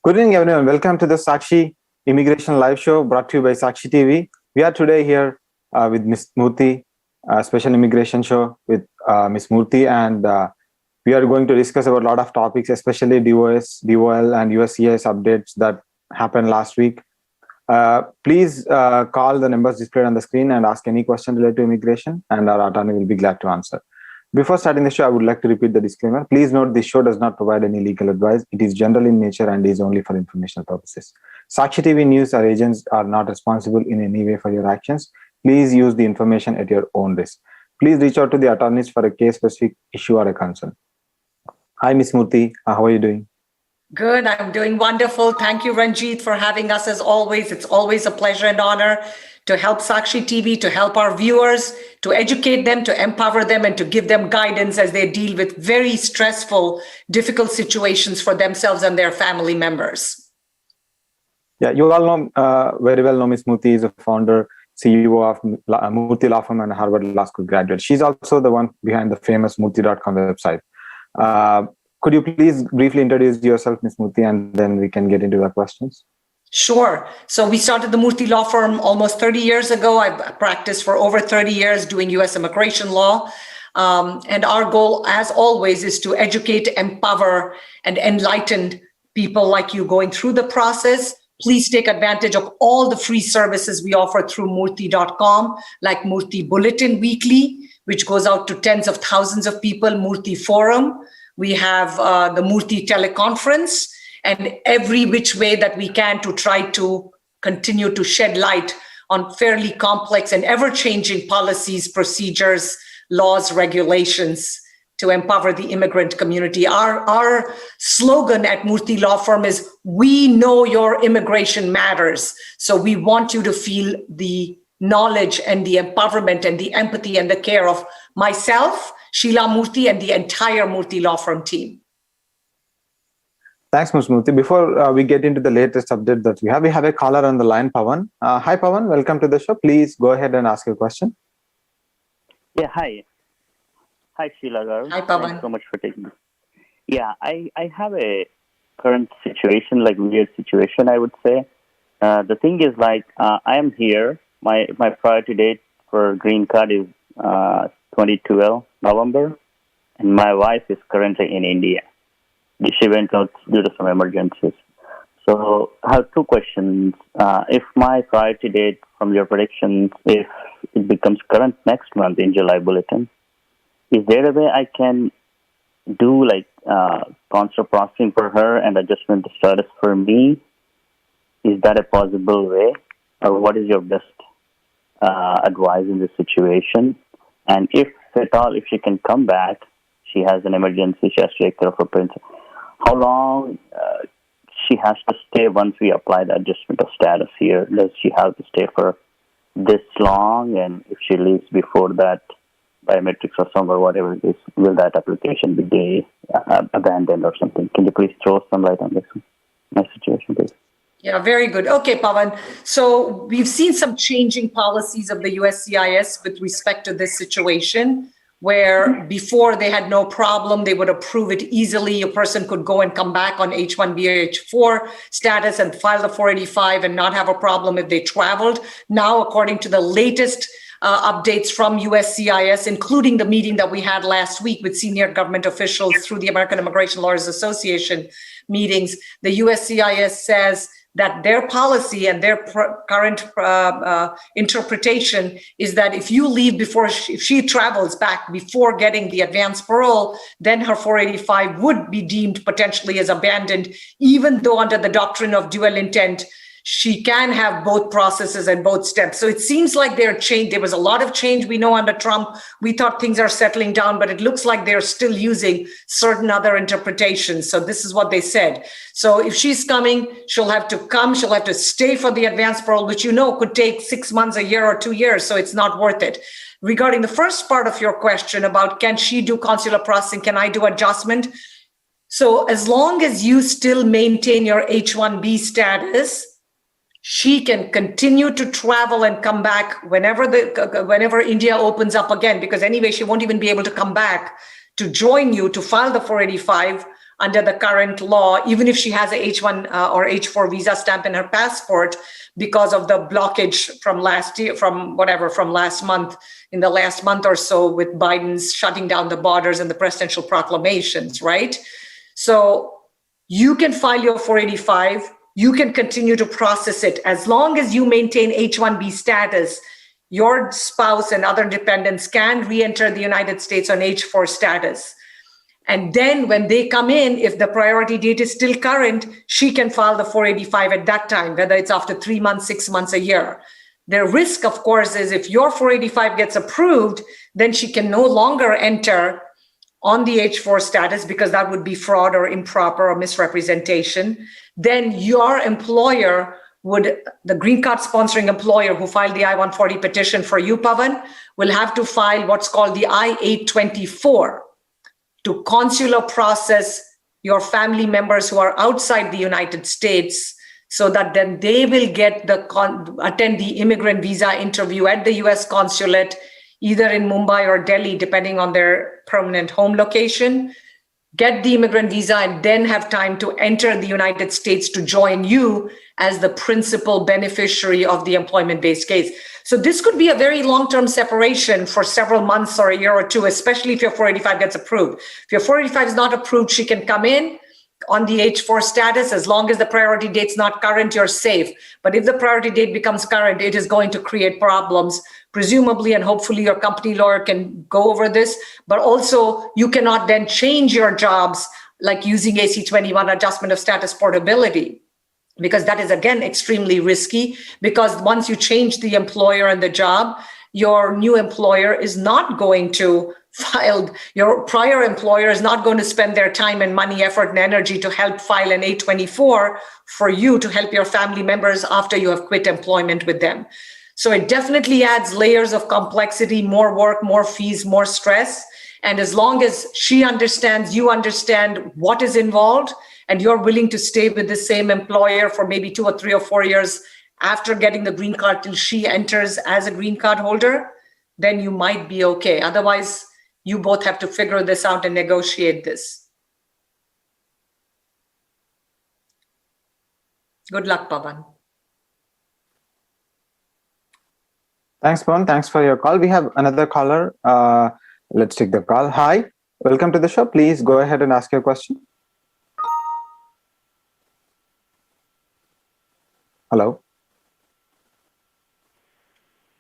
Good evening, everyone. Welcome to the Sakshi Immigration Live Show brought to you by Sakshi TV. We are today here with Ms. Murthy, a special immigration show with Ms. Murthy, and we are going to discuss about a lot of topics, especially DOS, DOL, and USCIS updates that happened last week. Please call the numbers displayed on the screen and ask any question related to immigration, and our attorney will be glad to answer. Before starting the show, I would like to repeat the disclaimer. Please note this show does not provide any legal advice. It is general in nature and is only for informational purposes. Sakshi TV News or agents are not responsible in any way for your actions. Please use the information at your own risk. Please reach out to the attorneys for a case-specific issue or a concern. Hi, Ms. Murthy. How are you doing? Good. I'm doing wonderful. Thank you, Ranjit, for having us as always. It's always a pleasure and honor to help Sakshi TV, to help our viewers, to educate them, to empower them, and to give them guidance as they deal with very stressful, difficult situations for themselves and their family members. Yeah, you all know very well know Ms. Murthy is a founder, CEO of Murthy Law Firm and Harvard Law School graduate. She's also the one behind the famous Murthy.com website. Could you please briefly introduce yourself, Ms. Murthy, and then we can get into the questions? Sure. So we started the Murthy Law Firm almost 30 years ago. I've practiced for over 30 years doing U.S. immigration law. And our goal, as always, is to educate, empower, and enlighten people like you going through the process. Please take advantage of all the free services we offer through Murthy.com, like Murthy Bulletin Weekly, which goes out to tens of thousands of people, Murthy Forum. We have the Murthy Teleconference, and every which way that we can to try to continue to shed light on fairly complex and ever-changing policies, procedures, laws, regulations to empower the immigrant community. Our slogan at Murthy Law Firm is, we know your immigration matters. So we want you to feel the knowledge and the empowerment and the empathy and the care of myself, Sheila Murthy, and the entire Murthy Law Firm team. Thanks, Ms. Murthy. Before we get into the latest update that we have a caller on the line, Pawan. Hi, Pawan. Welcome to the show. Please go ahead and ask your question. Yeah, hi. Hi, Sheila. Hi, Pawan. Thanks so much for taking this. Yeah, I have a current situation, like weird situation, I would say. The thing is, like, I am here. My priority date for green card is 2012, November. And my wife is currently in India. She went out due to some emergencies. So I have two questions. If my priority date from your predictions, if it becomes current next month in July bulletin, is there a way I can do like consular processing for her and adjustment of status for me? Is that a possible way? Or what is your best advice in this situation? And if at all, if she can come back, she has an emergency, she has to take care of her parents. How long she has to stay once we apply the adjustment of status here? Does she have to stay for this long? And if she leaves before that, biometrics or somewhere, whatever it is, will that application be abandoned or something? Can you please throw some light on this my situation, please? Yeah, very good. Okay, Pawan. So we've seen some changing policies of the USCIS with respect to this situation, where before they had no problem, they would approve it easily. A person could go and come back on H-1B or H-4 status and file the 485 and not have a problem if they traveled. Now, according to the latest updates from USCIS, including the meeting that we had last week with senior government officials through the American Immigration Lawyers Association meetings, the USCIS says that their policy and their current interpretation is that if you leave before, if she travels back before getting the advanced parole, then her 485 would be deemed potentially as abandoned, even though under the doctrine of dual intent, she can have both processes and both steps. So it seems like they're changed. There was a lot of change we know under Trump. We thought things are settling down, but it looks like they're still using certain other interpretations. So this is what they said. So if she's coming, she'll have to come, she'll have to stay for the advanced parole, which you know could take 6 months, a year, or 2 years. So it's not worth it. Regarding the first part of your question about can she do consular processing, can I do adjustment? So as long as you still maintain your H-1B status, she can continue to travel and come back whenever India opens up again, because anyway, she won't even be able to come back to join you to file the 485 under the current law, even if she has a H1 or H4 visa stamp in her passport, because of the blockage from last year, from last month, in the last month or so, with Biden's shutting down the borders and the presidential proclamations, right? So you can file your 485, you can continue to process it as long as you maintain H1B status. Your spouse and other dependents can re-enter the United States on H4 status. And then when they come in, if the priority date is still current, she can file the 485 at that time, whether it's after 3 months, 6 months, a year. The risk, of course, is if your 485 gets approved, then she can no longer enter on the H4 status, because that would be fraud or improper or misrepresentation. Then your employer the green card sponsoring employer who filed the I-140 petition for you, Pavan, will have to file what's called the I-824 to consular process your family members who are outside the United States, so that then they will get attend the immigrant visa interview at the US consulate, either in Mumbai or Delhi, depending on their permanent home location, get the immigrant visa, and then have time to enter the United States to join you as the principal beneficiary of the employment-based case. So this could be a very long-term separation for several months or a year or two, especially if your 485 gets approved. If your 485 is not approved, she can come in on the H4 status. As long as the priority date's not current, you're safe. But if the priority date becomes current, it is going to create problems, presumably, and hopefully your company lawyer can go over this. But also, you cannot then change your jobs, like using AC-21, adjustment of status portability, because that is, again, extremely risky, because once you change the employer and the job, your new employer is not going to file, your prior employer is not going to spend their time and money, effort, and energy to help file an 824 for you to help your family members after you have quit employment with them. So it definitely adds layers of complexity, more work, more fees, more stress. And as long as she understands, you understand what is involved, and you're willing to stay with the same employer for maybe 2 or 3 or 4 years after getting the green card till she enters as a green card holder, then you might be okay. Otherwise, you both have to figure this out and negotiate this. Good luck, Pavan. Thanks, Pavan. Thanks for your call. We have another caller. Let's take the call. Hi, welcome to the show. Please go ahead and ask your question. Hello.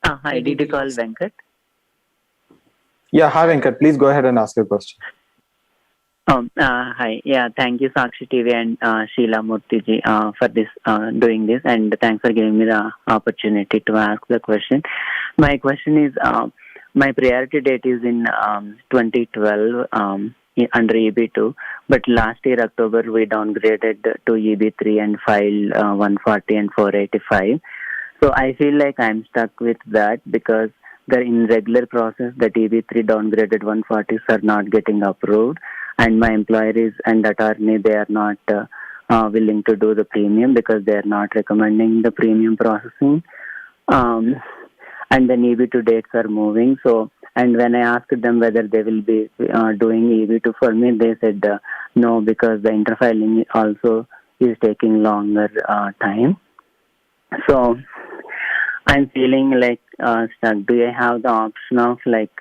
Hi, did you call Venkat? Yeah, hi, Venkat. Please go ahead and ask your question. Hi. Yeah, thank you, Sakshi TV and Sheila Murthy ji, for this doing this, and thanks for giving me the opportunity to ask the question. My question is, my priority date is in 2012 under EB2, but last year October we downgraded to EB3 and filed 140 and 485. So I feel like I'm stuck with that, because the in regular process that EB3 downgraded 140s are not getting approved, and my employer is and attorney, they are not willing to do the premium because they are not recommending the premium processing. And then EB2 dates are moving. So, and when I asked them whether they will be doing EB2 for me, they said no, because the interfiling also is taking longer time. So I'm feeling like stuck. Do I have the option of, like,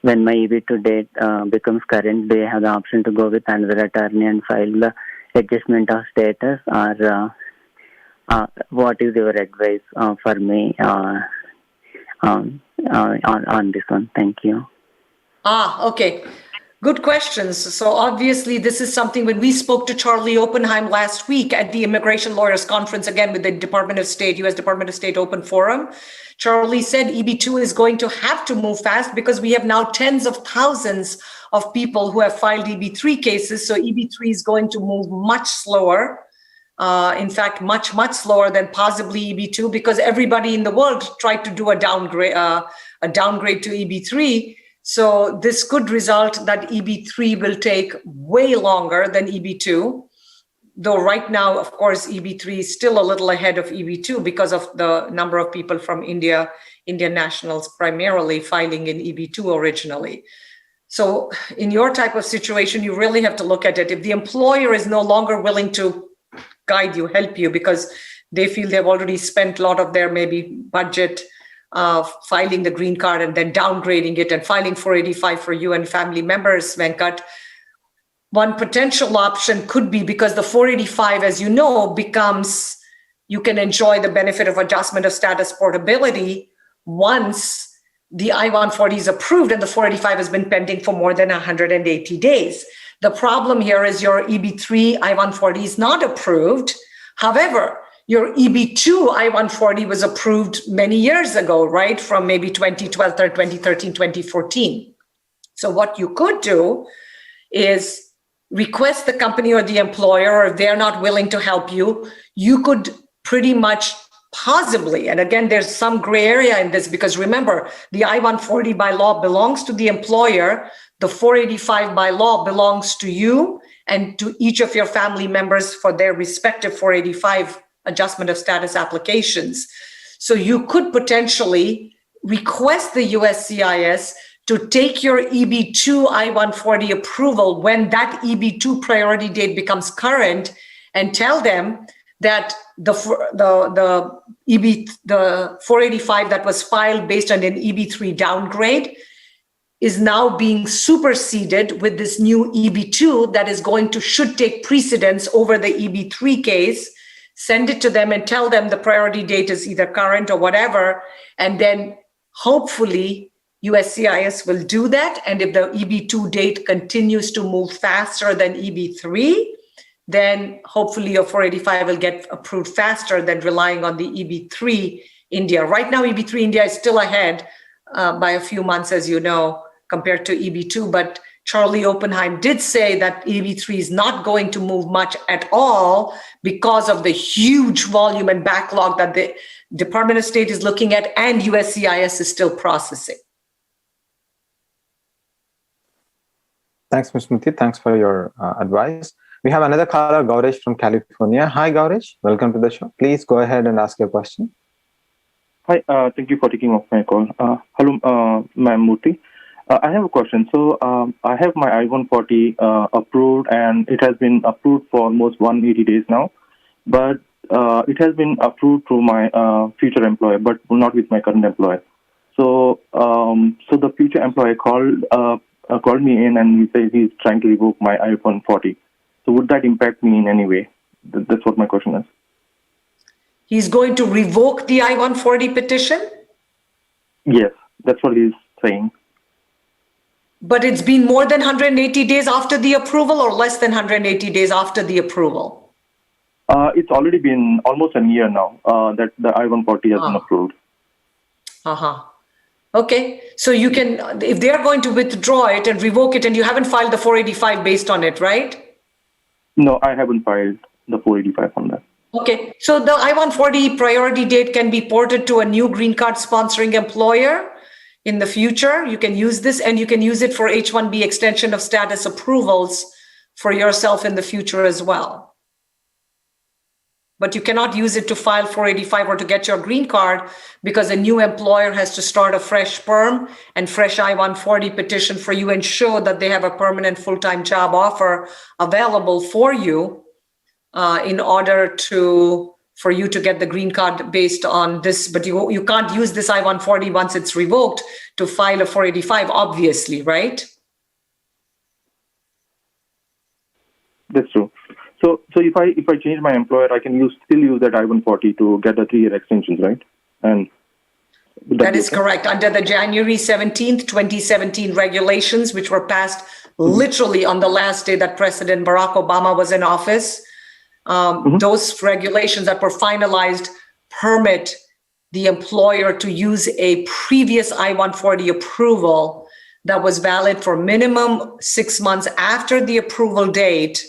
when my EB2 date becomes current, do I have the option to go with another attorney and file the adjustment of status, or what is your advice for me on this one? Thank you. Okay. Good questions. So obviously, this is something, when we spoke to Charlie Oppenheim last week at the Immigration Lawyers Conference, again with the Department of State, U.S. Department of State Open Forum, Charlie said EB2 is going to have to move fast because we have now tens of thousands of people who have filed EB3 cases. So EB3 is going to move much slower. In fact, much, much slower than possibly EB2, because everybody in the world tried to do a downgrade to EB3. So this could result that EB3 will take way longer than EB2, though right now, of course, EB3 is still a little ahead of EB2 because of the number of people from India, Indian nationals primarily filing in EB2 originally. So in your type of situation, you really have to look at it. If the employer is no longer willing to guide you, help you, because they feel they've already spent a lot of their maybe budget filing the green card and then downgrading it and filing 485 for you and family members, Venkat, one potential option could be, because the 485, as you know, becomes, you can enjoy the benefit of adjustment of status portability once the I-140 is approved and the 485 has been pending for more than 180 days. The problem here is your EB3 I-140 is not approved. However, your EB2 I-140 was approved many years ago, right? From maybe 2012, 2013, 2014. So what you could do is request the company or the employer, or if they're not willing to help you, you could pretty much possibly, and again, there's some gray area in this, because remember, the I-140 by law belongs to the employer, the 485 by law belongs to you and to each of your family members for their respective 485 adjustment of status applications. So you could potentially request the USCIS to take your EB2 I-140 approval when that EB2 priority date becomes current, and tell them that the 485 that was filed based on an EB3 downgrade is now being superseded with this new EB2 that is should take precedence over the EB3 case. Send it to them and tell them the priority date is either current or whatever, and then hopefully USCIS will do that. And if the EB2 date continues to move faster than EB3, then hopefully your 485 will get approved faster than relying on the EB3 India. Right now, EB3 India is still ahead by a few months, as you know, compared to EB2. But Charlie Oppenheim did say that EB3 is not going to move much at all because of the huge volume and backlog that the Department of State is looking at and USCIS is still processing. Thanks, Ms. Smriti. Thanks for your advice. We have another caller, Gaurish from California. Hi, Gaurish. Welcome to the show. Please go ahead and ask your question. Hi, thank you for taking off my call. Hello, Ma'am Murthy. I have a question. So I have my I-140 approved, and it has been approved for almost 180 days now. But it has been approved through my future employer, but not with my current employer. So so the future employer called me in, and he said he's trying to revoke my I-140. So would that impact me in any way? That's what my question is. He's going to revoke the I-140 petition? Yes, that's what he's saying. But it's been more than 180 days after the approval, or less than 180 days after the approval? It's already been almost a year now that the I-140 has been approved. Okay, so you can, if they are going to withdraw it and revoke it, and you haven't filed the 485 based on it, right? No, I haven't filed the 485 on that. Okay, so the I-140 priority date can be ported to a new green card sponsoring employer in the future. You can use this, and you can use it for H-1B extension of status approvals for yourself in the future as well. But you cannot use it to file 485 or to get your green card, because a new employer has to start a fresh perm and fresh I-140 petition for you and show that they have a permanent full-time job offer available for you in order for you to get the green card based on this. But you can't use this I-140 once it's revoked to file a 485, obviously, right? That's true. So if I change my employer, I can still use that I-140 to get the 3-year extensions, right? And that is correct. Under the January 17th, 2017 regulations, which were passed literally on the last day that President Barack Obama was in office, those regulations that were finalized permit the employer to use a previous I-140 approval that was valid for minimum 6 months after the approval date,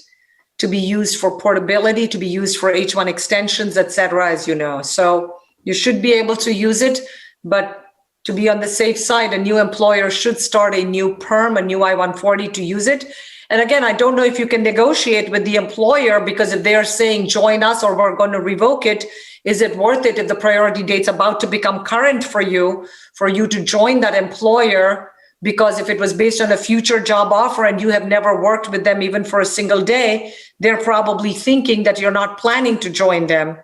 to be used for portability, to be used for H-1 extensions, et cetera, as you know. So you should be able to use it, but to be on the safe side, a new employer should start a new perm, a new I-140 to use it. And again, I don't know if you can negotiate with the employer, because if they're saying, join us or we're going to revoke it, is it worth it if the priority date's about to become current for you to join that employer because if it was based on a future job offer and you have never worked with them even for a single day, they're probably thinking that you're not planning to join them.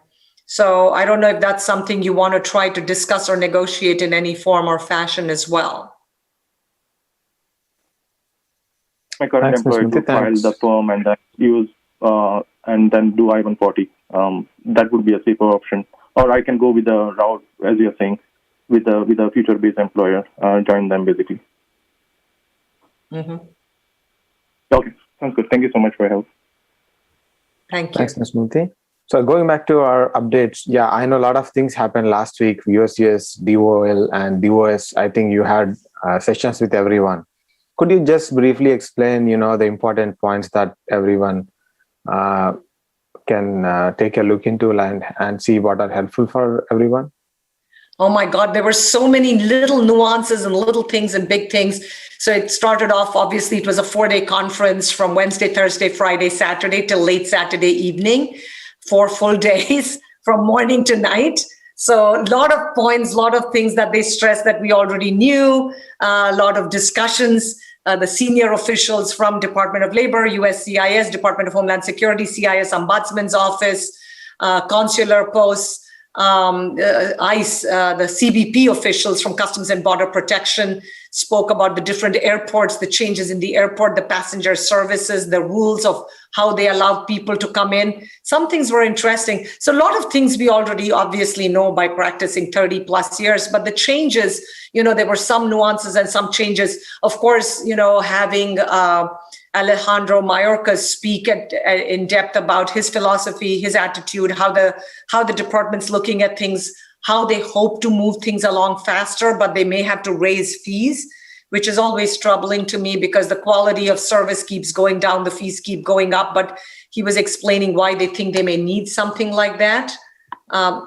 So I don't know if that's something you want to try to discuss or negotiate in any form or fashion as well. My current Thanks, Ms. employer to Smriti. file Thanks. the firm and then use and then do I-140. That would be a safer option. Or I can go with the route, as you're saying, with a future-based employer, join them basically. Mm-hmm. Okay, sounds good. Thank you so much for your help. Thank you. Thanks, Ms. Murthy. So going back to our updates, yeah, I know a lot of things happened last week, USGS, DOL, and DOS. I think you had sessions with everyone. Could you just briefly explain, the important points that everyone can take a look into and see what are helpful for everyone? Oh my God, there were so many little nuances and little things and big things. So it started off, obviously, it was a 4-day conference from Wednesday, Thursday, Friday, Saturday till late Saturday evening, 4 full days from morning to night. So a lot of points, a lot of things that they stressed that we already knew, a lot of discussions. The senior officials from Department of Labor, USCIS, Department of Homeland Security, CIS Ombudsman's Office, consular posts, ICE, the CBP officials from Customs and Border Protection spoke about the different airports, the changes in the airport, the passenger services, the rules of how they allow people to come in. Some things were interesting. So a lot of things we already obviously know by practicing 30 plus years, but the changes, there were some nuances and some changes. Of course, having Alejandro Mayorkas speak in depth about his philosophy, his attitude, how the department's looking at things, how they hope to move things along faster, but they may have to raise fees, which is always troubling to me because the quality of service keeps going down, the fees keep going up, but he was explaining why they think they may need something like that.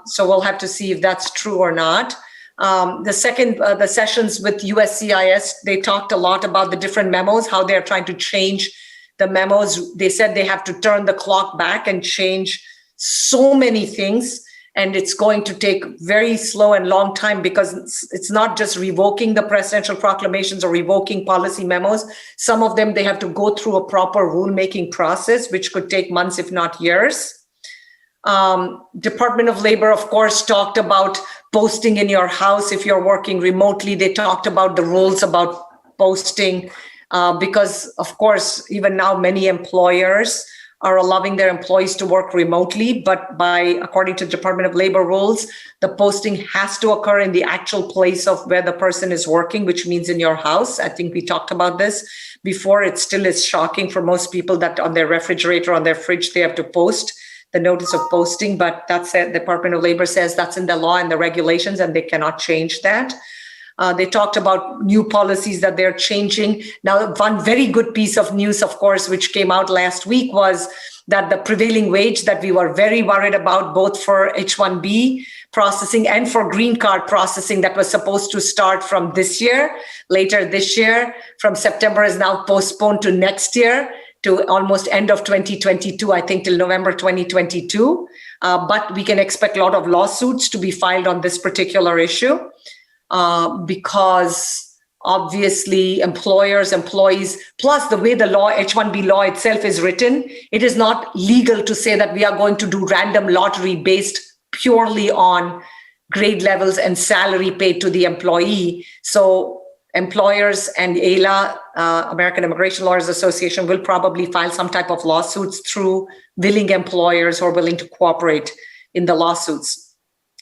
So we'll have to see if that's true or not. The sessions with USCIS, they talked a lot about the different memos, how they're trying to change the memos. They said they have to turn the clock back and change so many things. And it's going to take very slow and long time because it's not just revoking the presidential proclamations or revoking policy memos. Some of them, they have to go through a proper rulemaking process, which could take months, if not years. Department of Labor, of course, talked about posting in your house if you're working remotely. They talked about the rules about posting because, of course, even now many employers are allowing their employees to work remotely, but according to Department of Labor rules, the posting has to occur in the actual place of where the person is working, which means in your house. I think we talked about this before. It still is shocking for most people that on their refrigerator, on their fridge, they have to post the notice of posting, but that's it. The Department of Labor says that's in the law and the regulations, and they cannot change that. They talked about new policies that they're changing. Now, one very good piece of news, of course, which came out last week was that the prevailing wage that we were very worried about, both for H-1B processing and for green card processing that was supposed to start from later this year, from September is now postponed to next year, to almost end of 2022, I think till November 2022. But we can expect a lot of lawsuits to be filed on this particular issue because obviously employees, plus the way the law, H-1B law itself is written, it is not legal to say that we are going to do random lottery based purely on grade levels and salary paid to the employee. So employers and AILA, American Immigration Lawyers Association, will probably file some type of lawsuits through willing employers who are willing to cooperate in the lawsuits.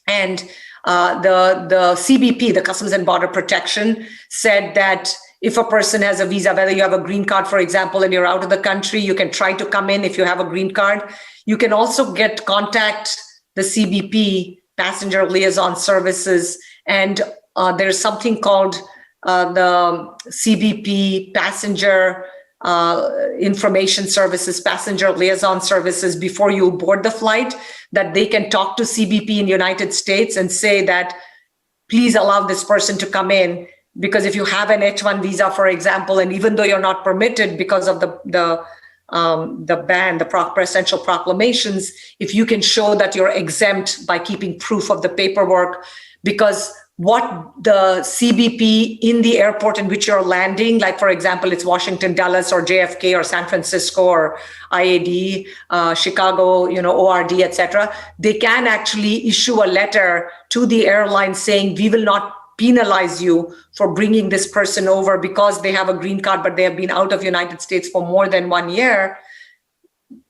And the CBP, the Customs and Border Protection, said that if a person has a visa, whether you have a green card, for example, and you're out of the country, you can try to come in if you have a green card. You can also contact the CBP, Passenger Liaison Services, and there's something called the CBP Passenger Information Services, Passenger Liaison Services, before you board the flight, that they can talk to CBP in the United States and say that, please allow this person to come in. Because if you have an H-1 visa, for example, and even though you're not permitted because of the ban, the presidential proclamations, if you can show that you're exempt by keeping proof of the paperwork, because what the CBP in the airport in which you're landing, like for example, it's Washington, Dulles, or JFK, or San Francisco, or IAD, Chicago, ORD, etc. They can actually issue a letter to the airline saying, we will not penalize you for bringing this person over because they have a green card, but they have been out of United States for more than 1 year.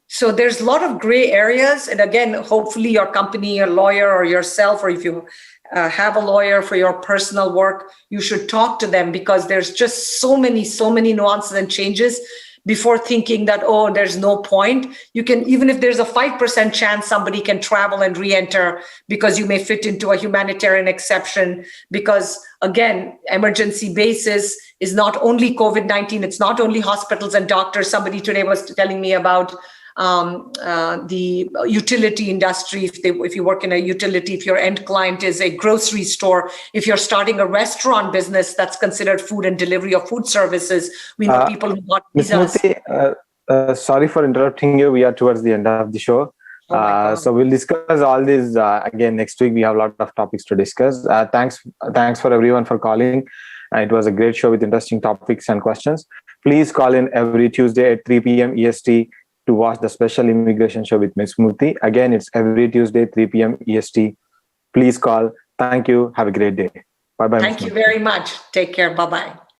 So there's a lot of gray areas. And again, hopefully your company, your lawyer, or yourself, or if you have a lawyer for your personal work, you should talk to them, because there's just so many nuances and changes before thinking that, oh, there's no point. You can, even if there's a 5% chance somebody can travel and re-enter because you may fit into a humanitarian exception, because again, emergency basis is not only COVID-19, it's not only hospitals and doctors. Somebody today was telling me about the utility industry. If you work in a utility, if your end client is a grocery store, if you're starting a restaurant business, that's considered food and delivery of food services. We know people who got Ms. visas. Murthy, sorry for interrupting you. We are towards the end of the show. So we'll discuss all these again next week. We have a lot of topics to discuss. Thanks for everyone for calling. It was a great show with interesting topics and questions. Please call in every Tuesday at 3 p.m. EST to watch the special immigration show with Ms. Murthy. Again, it's every Tuesday, 3 p.m. EST. Please call. Thank you. Have a great day. Bye-bye. Thank you very much. Take care. Bye-bye.